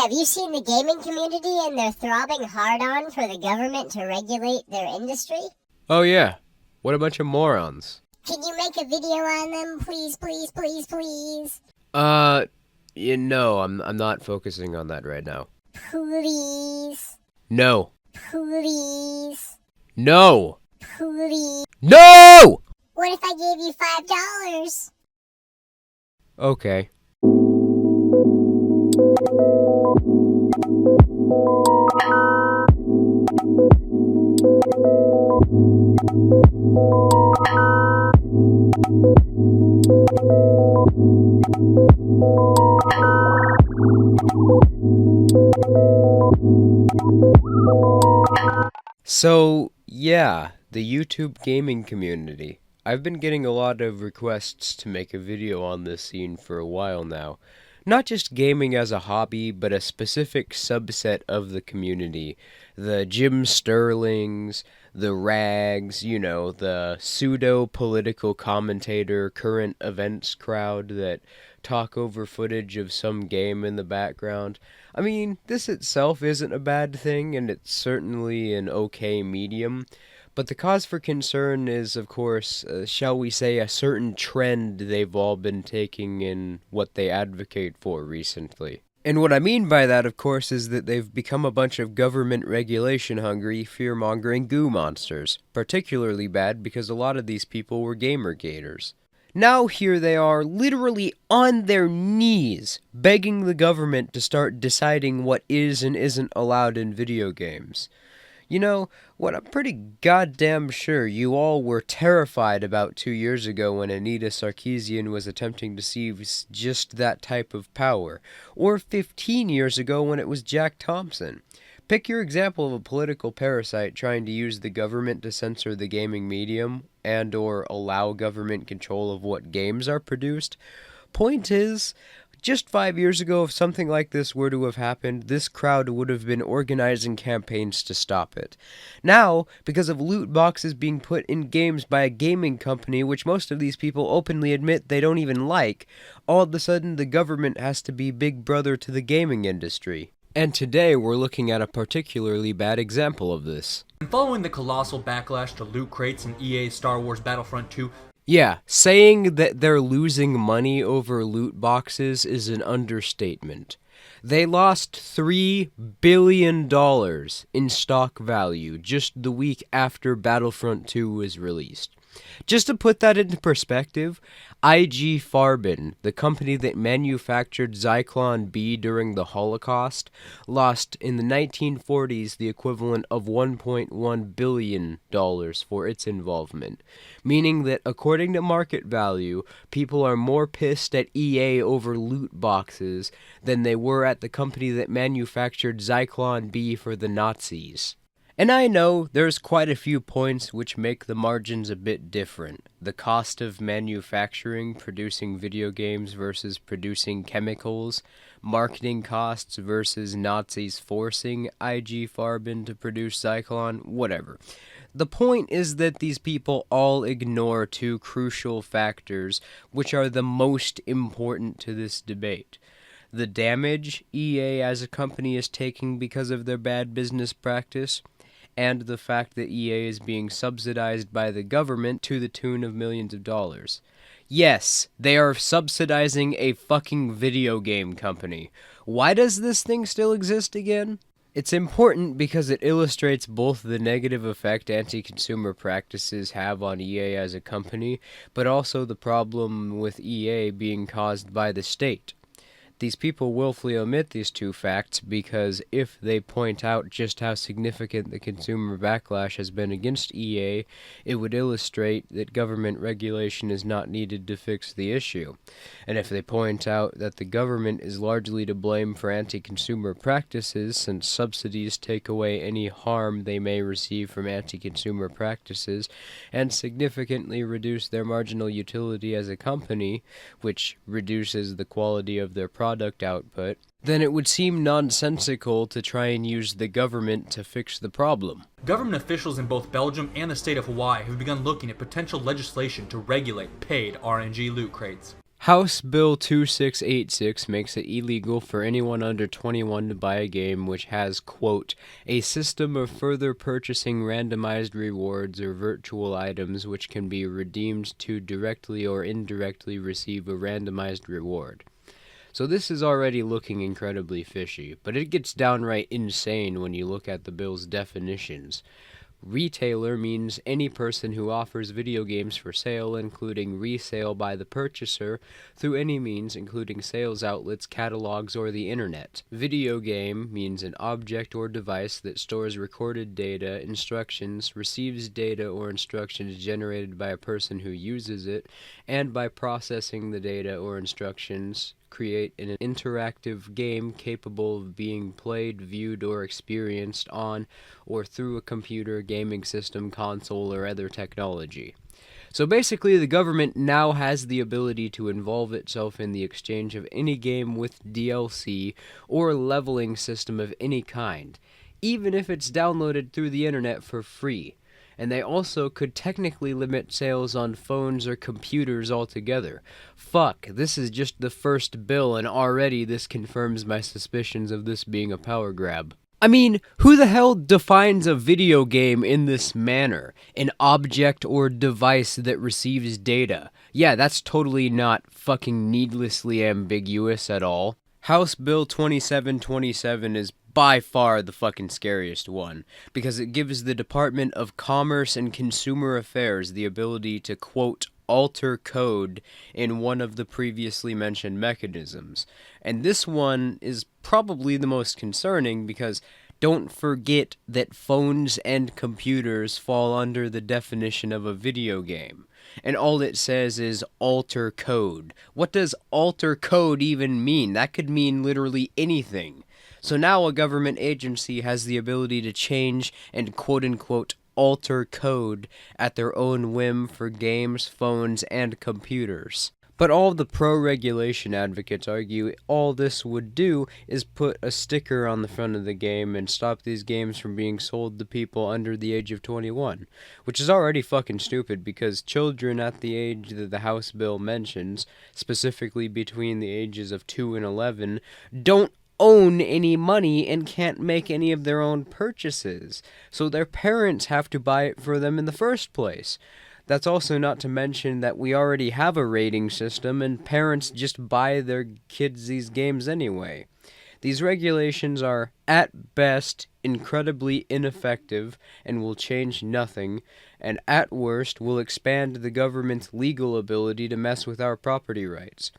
Hey, have you seen the gaming community and their throbbing hard-on for the government to regulate their industry? Oh yeah, what a bunch of morons. Can you make a video on them, please, please, please, please? I'm not focusing on that right now. Please. No. Please. No! Please. No! What if I gave you $5? Okay. So, yeah, the YouTube gaming community. I've been getting a lot of requests to make a video on this scene for a while now. Not just gaming as a hobby, but a specific subset of the community. The Jim Sterlings, the Rags, the pseudo-political commentator, current events crowd that talk over footage of some game in the background. I mean, this itself isn't a bad thing, and it's certainly an okay medium. But the cause for concern is, of course, shall we say, a certain trend they've all been taking in what they advocate for recently. And what I mean by that, of course, is that they've become a bunch of government regulation-hungry, fear-mongering goo monsters. Particularly bad because a lot of these people were gamer-gators. Now here they are, literally on their knees, begging the government to start deciding what is and isn't allowed in video games. You know, what I'm pretty goddamn sure you all were terrified about 2 years ago when Anita Sarkeesian was attempting to seize just that type of power, or 15 years ago when it was Jack Thompson. Pick your example of a political parasite trying to use the government to censor the gaming medium and or allow government control of what games are produced. Point is, just 5 years ago, if something like this were to have happened, this crowd would have been organizing campaigns to stop it. Now, because of loot boxes being put in games by a gaming company, which most of these people openly admit they don't even like, all of a sudden the government has to be big brother to the gaming industry. And today we're looking at a particularly bad example of this. Following the colossal backlash to loot crates in EA's Star Wars Battlefront 2, yeah, saying that they're losing money over loot boxes is an understatement. They lost $3 billion in stock value just the week after Battlefront 2 was released. Just to put that into perspective, IG Farben, the company that manufactured Zyklon B during the Holocaust, lost in the 1940s the equivalent of $1.1 billion for its involvement, meaning that according to market value, people are more pissed at EA over loot boxes than they were at the company that manufactured Zyklon B for the Nazis. And I know there's quite a few points which make the margins a bit different. The cost of manufacturing, producing video games versus producing chemicals, marketing costs versus Nazis forcing IG Farben to produce Zyklon, whatever. The point is that these people all ignore two crucial factors which are the most important to this debate. The damage EA as a company is taking because of their bad business practice, and the fact that EA is being subsidized by the government to the tune of millions of dollars. Yes, they are subsidizing a fucking video game company. Why does this thing still exist again? It's important because it illustrates both the negative effect anti-consumer practices have on EA as a company, but also the problem with EA being caused by the state. These people willfully omit these two facts because if they point out just how significant the consumer backlash has been against EA, it would illustrate that government regulation is not needed to fix the issue. And if they point out that the government is largely to blame for anti-consumer practices since subsidies take away any harm they may receive from anti-consumer practices and significantly reduce their marginal utility as a company, which reduces the quality of their product output, then it would seem nonsensical to try and use the government to fix the problem. government officials in both Belgium and the state of Hawaii have begun looking at potential legislation to regulate paid RNG loot crates. House Bill 2686 makes it illegal for anyone under 21 to buy a game which has, quote, a system of further purchasing randomized rewards or virtual items which can be redeemed to directly or indirectly receive a randomized reward. So this is already looking incredibly fishy, but it gets downright insane when you look at the bill's definitions. Retailer means any person who offers video games for sale, including resale by the purchaser, through any means, including sales outlets, catalogs, or the internet. Video game means an object or device that stores recorded data, instructions, receives data or instructions generated by a person who uses it, and by processing the data or instructions, create an interactive game capable of being played, viewed, or experienced on or through a computer, gaming system, console, or other technology. So basically, the government now has the ability to involve itself in the exchange of any game with DLC or leveling system of any kind, even if it's downloaded through the internet for free. And they also could technically limit sales on phones or computers altogether. Fuck, this is just the first bill, and already this confirms my suspicions of this being a power grab. I mean, who the hell defines a video game in this manner? An object or device that receives data. Yeah, that's totally not fucking needlessly ambiguous at all. House Bill 2727 is by far the fucking scariest one, because it gives the Department of Commerce and Consumer Affairs the ability to, quote, alter code in one of the previously mentioned mechanisms. And this one is probably the most concerning because don't forget that phones and computers fall under the definition of a video game. And all it says is alter code. What does alter code even mean? That could mean literally anything. So now a government agency has the ability to change and quote-unquote alter code at their own whim for games, phones, and computers. But all the pro-regulation advocates argue all this would do is put a sticker on the front of the game and stop these games from being sold to people under the age of 21, which is already fucking stupid because children at the age that the House bill mentions, specifically between the ages of 2 and 11, don't own any money and can't make any of their own purchases, so their parents have to buy it for them in the first place. That's also not to mention that we already have a rating system and parents just buy their kids these games anyway. These regulations are, at best, incredibly ineffective and will change nothing, and at worst will expand the government's legal ability to mess with our property rights.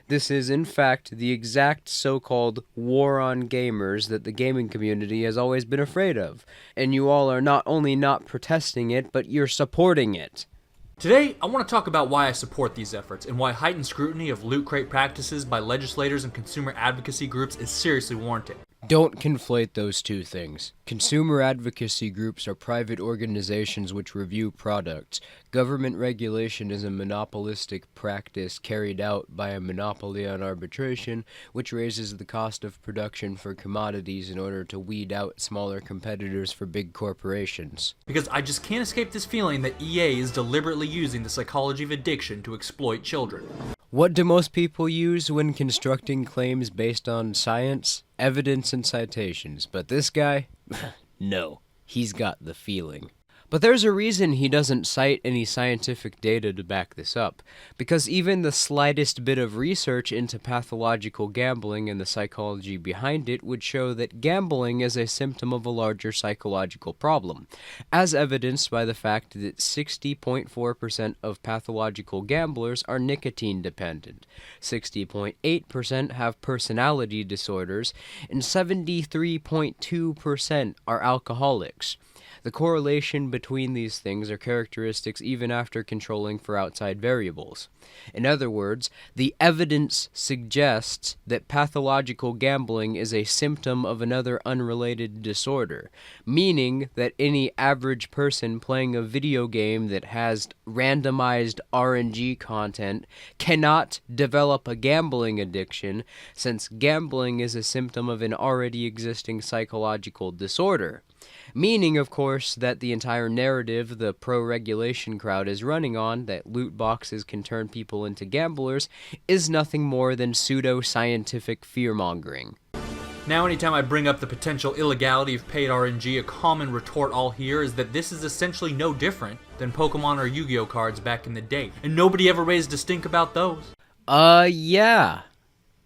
This is, in fact, the exact so-called war on gamers that the gaming community has always been afraid of, and you all are not only not protesting it, but you're supporting it. Today, I want to talk about why I support these efforts and why heightened scrutiny of loot crate practices by legislators and consumer advocacy groups is seriously warranted. Don't conflate those two things. Consumer advocacy groups are private organizations which review products. Government regulation is a monopolistic practice carried out by a monopoly on arbitration, which raises the cost of production for commodities in order to weed out smaller competitors for big corporations. Because I just can't escape this feeling that EA is deliberately using the psychology of addiction to exploit children. What do most people use when constructing claims based on science, evidence, and citations? But this guy? No. He's got the feeling. But there's a reason he doesn't cite any scientific data to back this up, because even the slightest bit of research into pathological gambling and the psychology behind it would show that gambling is a symptom of a larger psychological problem, as evidenced by the fact that 60.4% of pathological gamblers are nicotine dependent, 60.8% have personality disorders, and 73.2% are alcoholics. The correlation between these things are characteristics even after controlling for outside variables. In other words, the evidence suggests that pathological gambling is a symptom of another unrelated disorder, meaning that any average person playing a video game that has randomized RNG content cannot develop a gambling addiction, since gambling is a symptom of an already existing psychological disorder. Meaning, of course, that the entire entire narrative the pro-regulation crowd is running on, that loot boxes can turn people into gamblers, is nothing more than pseudo-scientific fear-mongering. Now anytime I bring up the potential illegality of paid RNG, a common retort I'll hear is that this is essentially no different than Pokemon or Yu-Gi-Oh cards back in the day, and nobody ever raised a stink about those. Yeah.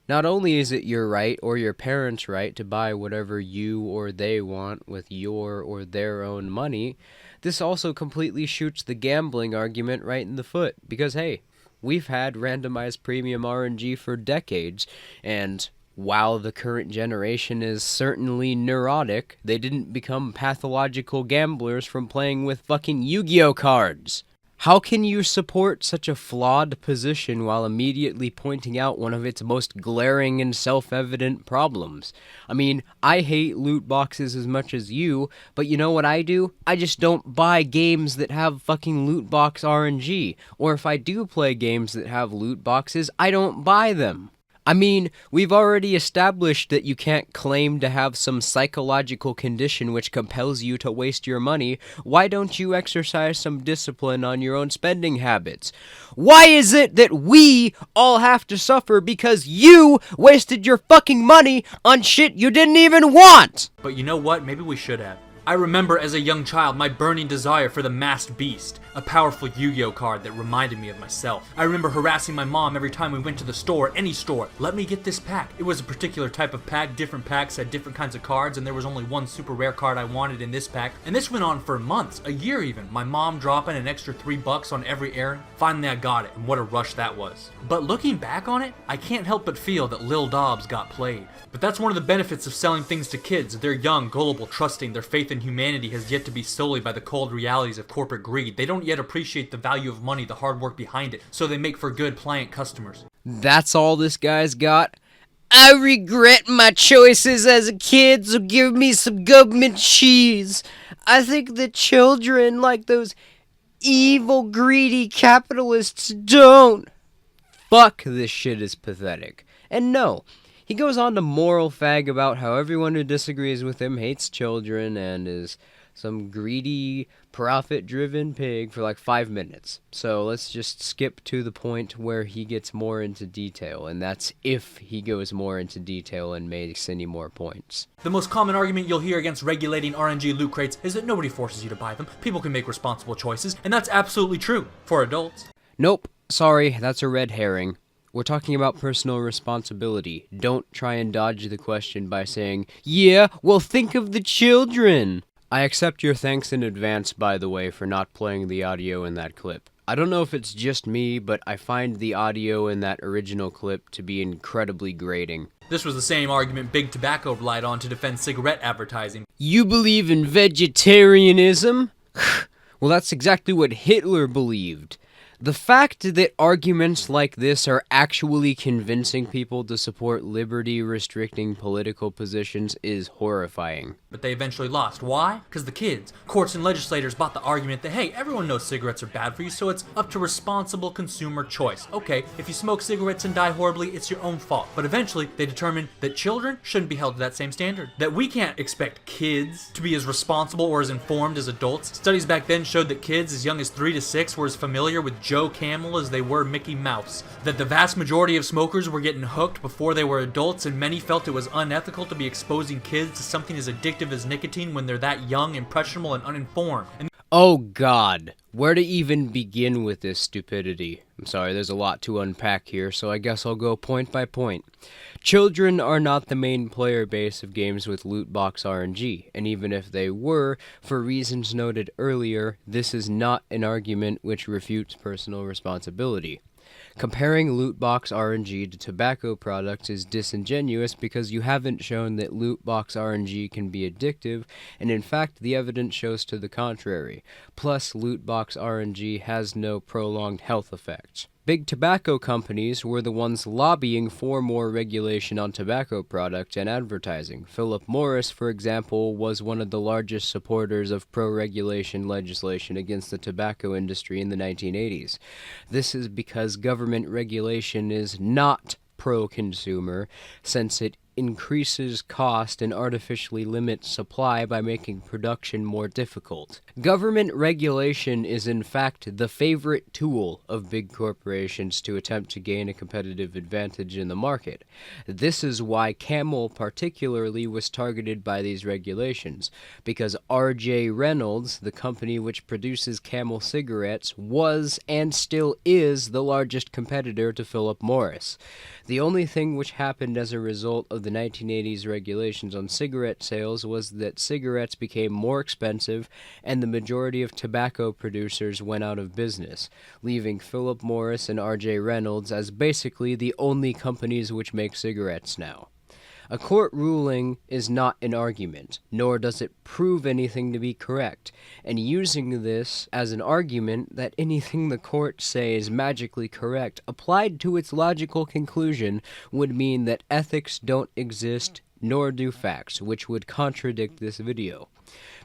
Not only is it your right or your parents' right to buy whatever you or they want with your or their own money, this also completely shoots the gambling argument right in the foot, because hey, we've had randomized premium RNG for decades, and while the current generation is certainly neurotic, they didn't become pathological gamblers from playing with fucking Yu-Gi-Oh cards. How can you support such a flawed position while immediately pointing out one of its most glaring and self-evident problems? I mean, I hate loot boxes as much as you, but you know what I do? I just don't buy games that have fucking loot box RNG. Or if I do play games that have loot boxes, I don't buy them. I mean, we've already established that you can't claim to have some psychological condition which compels you to waste your money. Why don't you exercise some discipline on your own spending habits? Why is it that we all have to suffer because you wasted your fucking money on shit you didn't even want? But you know what? Maybe we should have. I remember as a young child my burning desire for the Masked Beast, a powerful Yu-Gi-Oh card that reminded me of myself. I remember harassing my mom every time we went to the store, any store, let me get this pack. It was a particular type of pack, different packs had different kinds of cards, and there was only one super rare card I wanted in this pack. And this went on for months, a year even, my mom dropping an extra $3 on every errand. Finally I got it, and what a rush that was. But looking back on it, I can't help but feel that Lil Dobbs got played. But that's one of the benefits of selling things to kids. They're young, gullible, trusting, their faith in humanity has yet to be sullied by the cold realities of corporate greed. They don't yet appreciate the value of money, the hard work behind it, so they make for good, pliant customers. That's all this guy's got? I regret my choices as a kid, so give me some government cheese. I think the children, like those evil, greedy capitalists, don't. Fuck, this shit is pathetic. And no, he goes on to moral fag about how everyone who disagrees with him hates children and is some greedy, profit-driven pig for like 5 minutes. So let's just skip to the point where he gets more into detail, and that's if he goes more into detail and makes any more points. The most common argument you'll hear against regulating RNG loot crates is that nobody forces you to buy them. People can make responsible choices, and that's absolutely true for adults. Nope, sorry, that's a red herring. We're talking about personal responsibility. Don't try and dodge the question by saying, yeah, well, think of the children. I accept your thanks in advance, by the way, for not playing the audio in that clip. I don't know if it's just me, but I find the audio in that original clip to be incredibly grating. This was the same argument Big Tobacco relied on to defend cigarette advertising. You believe in vegetarianism? Well, that's exactly what Hitler believed. The fact that arguments like this are actually convincing people to support liberty-restricting political positions is horrifying. But they eventually lost. Why? Because the kids, courts, and legislators bought the argument that, hey, everyone knows cigarettes are bad for you, so it's up to responsible consumer choice. Okay, if you smoke cigarettes and die horribly, it's your own fault. But eventually, they determined that children shouldn't be held to that same standard. That we can't expect kids to be as responsible or as informed as adults. Studies back then showed that kids as young as 3 to 6 were as familiar with Joe Camel as they were Mickey Mouse. That the vast majority of smokers were getting hooked before they were adults, and many felt it was unethical to be exposing kids to something as addictive as nicotine when they're that young, impressionable, and uninformed. Oh God, where to even begin with this stupidity? I'm sorry, there's a lot to unpack here, so I guess I'll go point by point. Children are not the main player base of games with loot box RNG, and even if they were, for reasons noted earlier, this is not an argument which refutes personal responsibility. Comparing loot box RNG to tobacco products is disingenuous because you haven't shown that loot box RNG can be addictive, and in fact the evidence shows to the contrary. Plus, loot box RNG has no prolonged health effects. Big tobacco companies were the ones lobbying for more regulation on tobacco products and advertising. Philip Morris, for example, was one of the largest supporters of pro-regulation legislation against the tobacco industry in the 1980s. This is because government regulation is not pro-consumer, since it increases cost and artificially limits supply by making production more difficult. Government regulation is in fact the favorite tool of big corporations to attempt to gain a competitive advantage in the market. This is why Camel particularly was targeted by these regulations, because R.J. Reynolds, the company which produces Camel cigarettes, was and still is the largest competitor to Philip Morris. The only thing which happened as a result of the 1980s regulations on cigarette sales was that cigarettes became more expensive and the majority of tobacco producers went out of business, leaving Philip Morris and R.J. Reynolds as basically the only companies which make cigarettes now. A court ruling is not an argument, nor does it prove anything to be correct, and using this as an argument that anything the court say is magically correct applied to its logical conclusion would mean that ethics don't exist, nor do facts, which would contradict this video.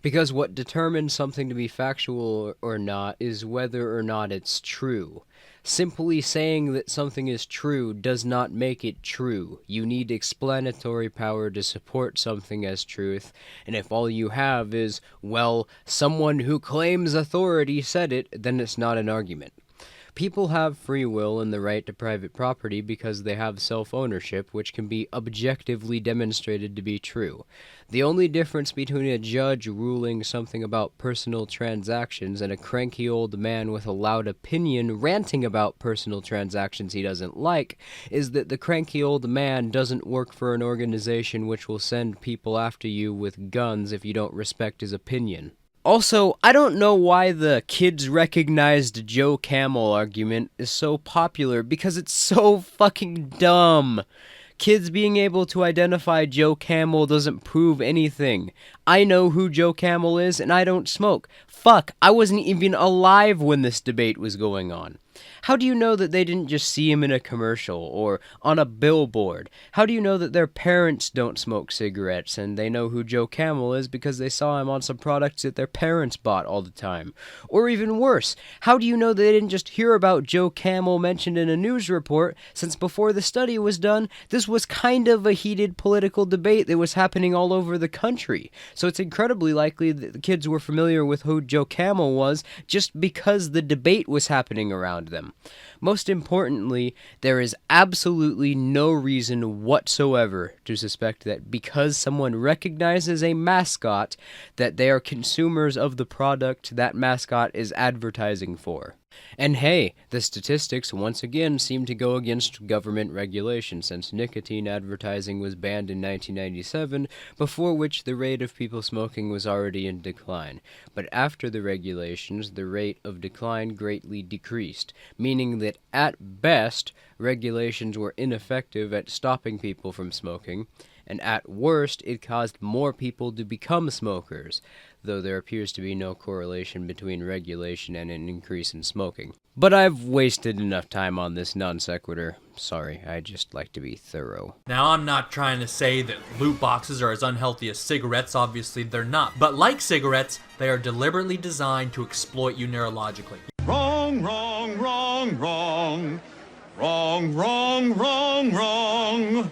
Because what determines something to be factual or not is whether or not it's true. Simply saying that something is true does not make it true. You need explanatory power to support something as truth, and if all you have is, well, someone who claims authority said it, then it's not an argument. People have free will and the right to private property because they have self-ownership, which can be objectively demonstrated to be true. The only difference between a judge ruling something about personal transactions and a cranky old man with a loud opinion ranting about personal transactions he doesn't like is that the cranky old man doesn't work for an organization which will send people after you with guns if you don't respect his opinion. Also, I don't know why the kids recognized Joe Camel argument is so popular, because it's so fucking dumb. Kids being able to identify Joe Camel doesn't prove anything. I know who Joe Camel is, and I don't smoke. Fuck, I wasn't even alive when this debate was going on. How do you know that they didn't just see him in a commercial or on a billboard? How do you know that their parents don't smoke cigarettes and they know who Joe Camel is because they saw him on some products that their parents bought all the time? Or even worse, how do you know that they didn't just hear about Joe Camel mentioned in a news report, since before the study was done, this was kind of a heated political debate that was happening all over the country. So it's incredibly likely that the kids were familiar with who Joe Camel was just because the debate was happening around them. Most importantly, there is absolutely no reason whatsoever to suspect that because someone recognizes a mascot, that they are consumers of the product that mascot is advertising for. And hey, the statistics once again seem to go against government regulation, since nicotine advertising was banned in 1997, before which the rate of people smoking was already in decline. But after the regulations, the rate of decline greatly decreased, meaning that at best, regulations were ineffective at stopping people from smoking, and at worst, it caused more people to become smokers, though there appears to be no correlation between regulation and an increase in smoking. But I've wasted enough time on this non sequitur. Sorry, I just like to be thorough. Now, I'm not trying to say that loot boxes are as unhealthy as cigarettes, obviously they're not. But like cigarettes, they are deliberately designed to exploit you neurologically. Wrong, wrong, wrong, wrong. Wrong, wrong, wrong, wrong.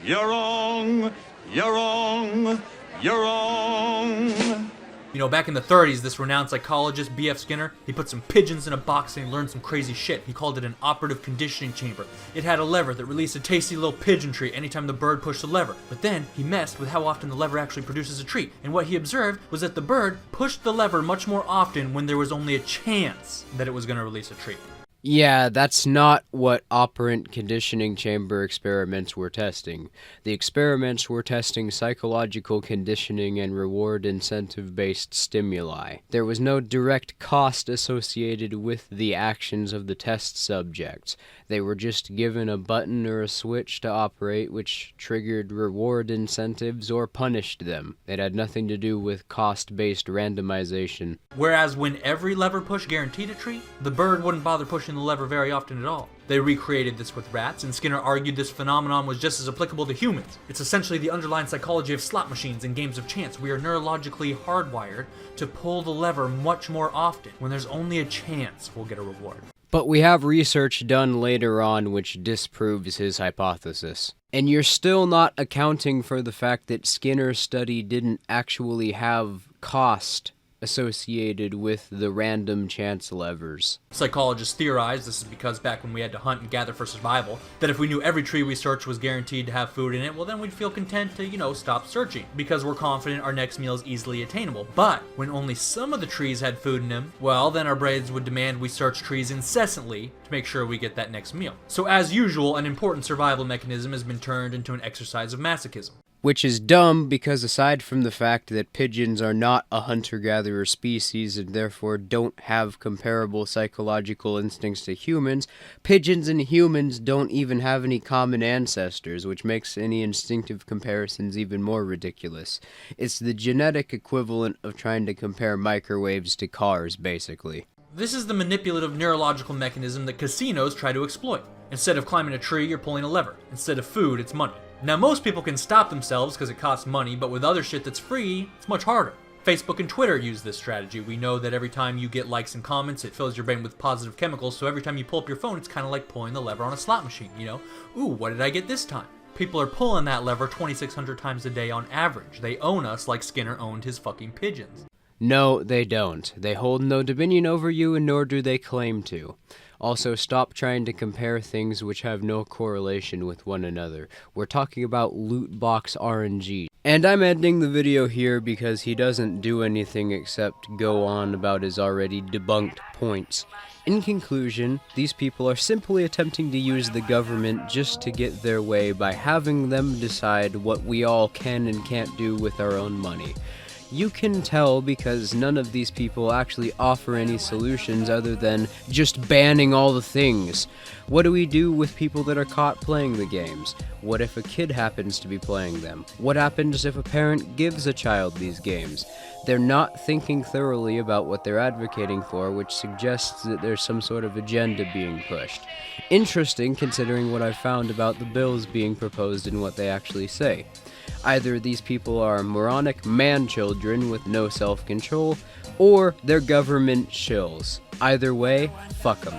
You're wrong, you're wrong, you're wrong. You know, back in the 30s, this renowned psychologist, B.F. Skinner, he put some pigeons in a box and he learned some crazy shit. He called it an operative conditioning chamber. It had a lever that released a tasty little pigeon treat anytime the bird pushed the lever. But then, he messed with how often the lever actually produces a treat. And what he observed was that the bird pushed the lever much more often when there was only a chance that it was going to release a treat. Yeah, that's not what operant conditioning chamber experiments were testing. The experiments were testing psychological conditioning and reward incentive-based stimuli. There was no direct cost associated with the actions of the test subjects. They were just given a button or a switch to operate, which triggered reward incentives or punished them. It had nothing to do with cost-based randomization. Whereas when every lever push guaranteed a treat, the bird wouldn't bother pushing the lever very often at all. They recreated this with rats, and Skinner argued this phenomenon was just as applicable to humans. It's essentially the underlying psychology of slot machines and games of chance. We are neurologically hardwired to pull the lever much more often when there's only a chance we'll get a reward. But we have research done later on which disproves his hypothesis. And you're still not accounting for the fact that Skinner's study didn't actually have cost associated with the random chance levers. Psychologists theorize, this is because back when we had to hunt and gather for survival, that if we knew every tree we searched was guaranteed to have food in it, well then we'd feel content to, stop searching, because we're confident our next meal is easily attainable. But when only some of the trees had food in them, well then our brains would demand we search trees incessantly to make sure we get that next meal. So as usual, an important survival mechanism has been turned into an exercise of masochism. Which is dumb because aside from the fact that pigeons are not a hunter-gatherer species and therefore don't have comparable psychological instincts to humans, pigeons and humans don't even have any common ancestors, which makes any instinctive comparisons even more ridiculous. It's the genetic equivalent of trying to compare microwaves to cars, basically. This is the manipulative neurological mechanism that casinos try to exploit. Instead of climbing a tree, you're pulling a lever. Instead of food, it's money. Now, most people can stop themselves because it costs money, but with other shit that's free, it's much harder. Facebook and Twitter use this strategy. We know that every time you get likes and comments, it fills your brain with positive chemicals, so every time you pull up your phone, it's kind of like pulling the lever on a slot machine, Ooh, what did I get this time? People are pulling that lever 2,600 times a day on average. They own us like Skinner owned his fucking pigeons. No, they don't. They hold no dominion over you, and nor do they claim to. Also, stop trying to compare things which have no correlation with one another. We're talking about Lootbox RNG. And I'm ending the video here because he doesn't do anything except go on about his already debunked points. In conclusion, these people are simply attempting to use the government just to get their way by having them decide what we all can and can't do with our own money. You can tell because none of these people actually offer any solutions other than just banning all the things. What do we do with people that are caught playing the games? What if a kid happens to be playing them? What happens if a parent gives a child these games? They're not thinking thoroughly about what they're advocating for, which suggests that there's some sort of agenda being pushed. Interesting considering what I've found about the bills being proposed and what they actually say. Either these people are moronic man-children with no self-control, or they're government shills. Either way, fuck 'em.